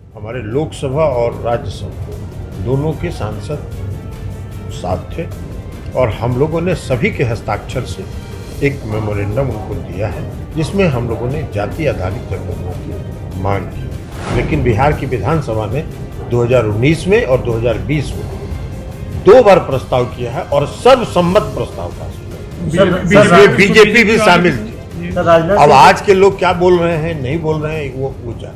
हमारे लोकसभा और राज्यसभा दोनों के सांसद साथ थे और हम लोगों ने सभी के हस्ताक्षर से एक मेमोरेंडम उनको दिया है जिसमें हम लोगों ने जाति आधारित जनगणना की मांग की। लेकिन बिहार की विधानसभा ने 2019 में और 2020 में 2 बार प्रस्ताव किया है और सर्वसम्मत प्रस्ताव पास हुआ। बीजेपी भी शामिल थी। अब आज के लोग क्या बोल रहे हैं नहीं बोल रहे हैं वो जान।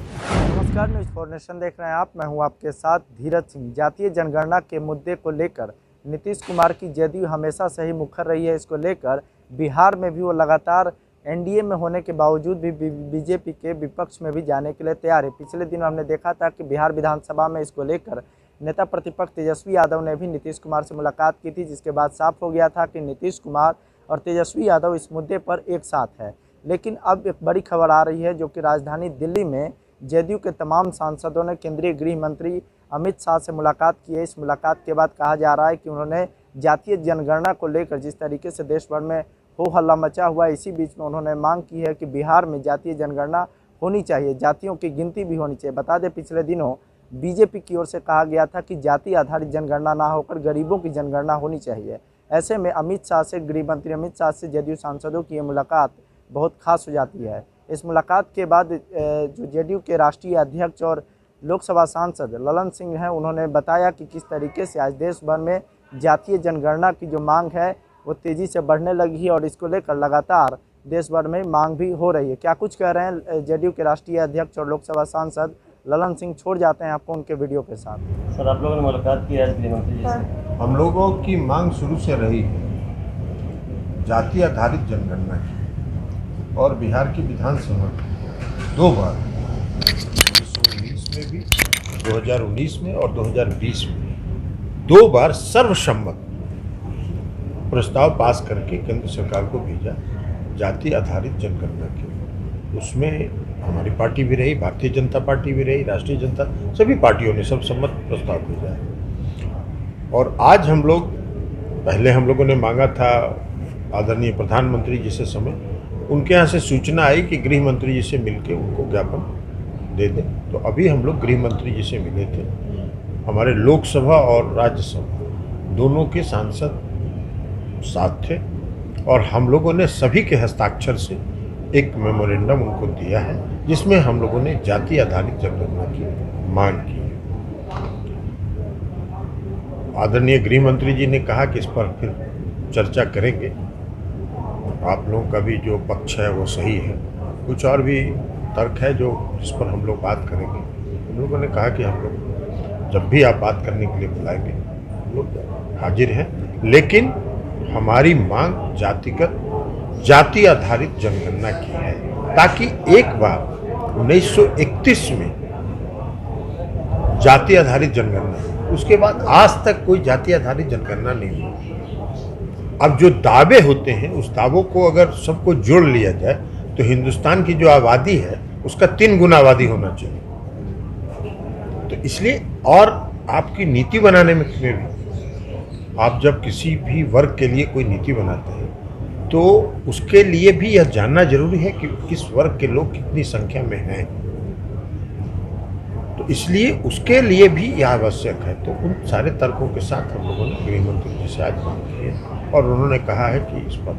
नमस्कार, न्यूज़ फॉर नेशन देख रहे हैं आप। मैं हूं आपके साथ धीरज सिंह। जातीय जनगणना के मुद्दे को लेकर नीतीश कुमार की जदयू हमेशा से ही मुखर रही है। इसको लेकर बिहार में भी वो लगातार एनडीए में होने के बावजूद भी बीजेपी के विपक्ष में भी जाने के लिए तैयार है। पिछले दिनों हमने देखा था कि बिहार विधानसभा में इसको लेकर नेता प्रतिपक्ष तेजस्वी यादव ने भी नीतीश कुमार से मुलाकात की थी, जिसके बाद साफ हो गया था कि नीतीश कुमार और तेजस्वी यादव इस मुद्दे पर एक साथ है। लेकिन अब एक बड़ी खबर आ रही है जो कि राजधानी दिल्ली में जदयू के तमाम सांसदों ने केंद्रीय गृह मंत्री अमित शाह से मुलाकात की है। इस मुलाकात के बाद कहा जा रहा है कि उन्होंने जातीय जनगणना को लेकर जिस तरीके से देश भर में हो हल्ला मचा हुआ है, इसी बीच में उन्होंने मांग की है कि बिहार में जातीय जनगणना होनी चाहिए, जातियों की गिनती भी होनी चाहिए। बता दें, पिछले दिनों बीजेपी की ओर से कहा गया था कि जाति आधारित जनगणना ना होकर गरीबों की जनगणना होनी चाहिए। ऐसे में अमित शाह से, गृह मंत्री अमित शाह से जदयू सांसदों की ये मुलाकात बहुत खास हो जाती है। इस मुलाकात के बाद जो जदयू के राष्ट्रीय अध्यक्ष और लोकसभा सांसद ललन सिंह हैं, उन्होंने बताया कि किस तरीके से आज देश भर में जातीय जनगणना की जो मांग है वो तेज़ी से बढ़ने लगी है और इसको लेकर लगातार देश भर में मांग भी हो रही है। क्या कुछ कह रहे हैं जदयू के राष्ट्रीय अध्यक्ष और लोकसभा सांसद ललन सिंह, छोड़ जाते हैं आपको उनके वीडियो के साथ। सर, आप लोगों ने मुलाकात की आज गृहमंत्री जी से। हम लोगों की मांग शुरू से रही है जाति आधारित जनगणना की, और बिहार की विधानसभा 2 बार 2019 में भी, 2019 में और 2020 में 2 बार सर्वसम्मत प्रस्ताव पास करके केंद्र सरकार को भेजा जाति आधारित जनगणना के। उसमें हमारी पार्टी भी रही, भारतीय जनता पार्टी भी रही, राष्ट्रीय जनता, सभी पार्टियों ने सर्वसम्मत प्रस्ताव भेजा है। और आज हम लोग, पहले हम लोगों ने मांगा था आदरणीय प्रधानमंत्री जी से समय, उनके यहाँ से सूचना आई कि गृह मंत्री जी से मिलके उनको ज्ञापन दे दें। तो अभी हम लोग गृह मंत्री जी से मिले थे। हमारे लोकसभा और राज्यसभा दोनों के सांसद साथ थे और हम लोगों ने सभी के हस्ताक्षर से एक मेमोरेंडम उनको दिया है जिसमें हम लोगों ने जाति आधारित जनगणना की मांग की है। आदरणीय गृह मंत्री जी ने कहा कि इस पर फिर चर्चा करेंगे। आप लोगों का भी जो पक्ष है वो सही है, कुछ और भी तर्क है जो जिस पर हम लोग बात करेंगे। हम लोगों ने कहा कि हम लोग जब भी आप बात करने के लिए बुलाएंगे हम लोग हाजिर हैं, लेकिन हमारी मांग जाति आधारित जनगणना की है, ताकि एक बार 1931 में जाति आधारित जनगणना, उसके बाद आज तक कोई जाति आधारित जनगणना नहीं हुई। अब जो दावे होते हैं उस दावों को अगर सबको जोड़ लिया जाए तो हिंदुस्तान की जो आबादी है उसका 3 गुना आबादी होना चाहिए। तो इसलिए, और आपकी नीति बनाने में भी, आप जब किसी भी वर्ग के लिए कोई नीति बनाते हैं तो उसके लिए भी यह जानना जरूरी है कि किस वर्ग के लोग कितनी संख्या में हैं। तो इसलिए उसके लिए भी यह आवश्यक है। तो उन सारे तर्कों के साथ हम लोगों ने गृह मंत्री जी से आज बात की है और उन्होंने कहा है कि इस पर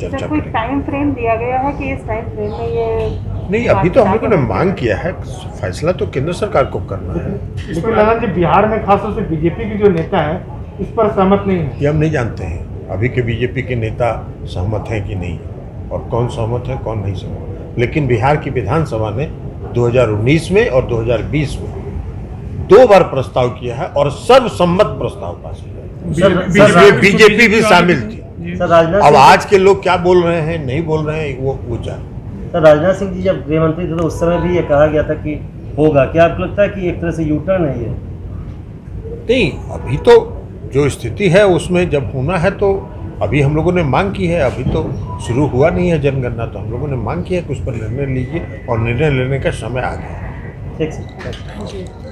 चर्चा कोई टाइम फ्रेम दिया गया है कि इस टाइम फ्रेम में ये नहीं, अभी तो हम लोगों ने मांग किया है, फैसला तो केंद्र सरकार को करना है। लेकिन ललन जी, बिहार में खासतौर से बीजेपी के जो नेता है इस पर सहमत नहीं है। ये हम नहीं जानते हैं अभी के बीजेपी के नेता सहमत हैं कि नहीं, और कौन सहमत है कौन नहीं सहमत। लेकिन बिहार की विधानसभा ने 2019 में और 2020 में 2 बार प्रस्ताव किया है और सर्वसम्मत प्रस्ताव पास हुआ। बीजेपी भी शामिल थी। अब आज के लोग क्या बोल रहे हैं नहीं बोल रहे हैं वो जान। सर, राजनाथ सिंह जी जब गृह मंत्री थे तो उस समय भी ये कहा गया था कि होगा। क्या आपको लगता है कि एक तरह से यू टर्न है ये? नहीं, अभी तो जो स्थिति है उसमें जब होना है तो अभी हम लोगों ने मांग की है। अभी तो शुरू हुआ नहीं है जनगणना, तो हम लोगों ने मांग की है कि उस पर निर्णय लीजिए और निर्णय लेने का समय आ गया। ठीक है।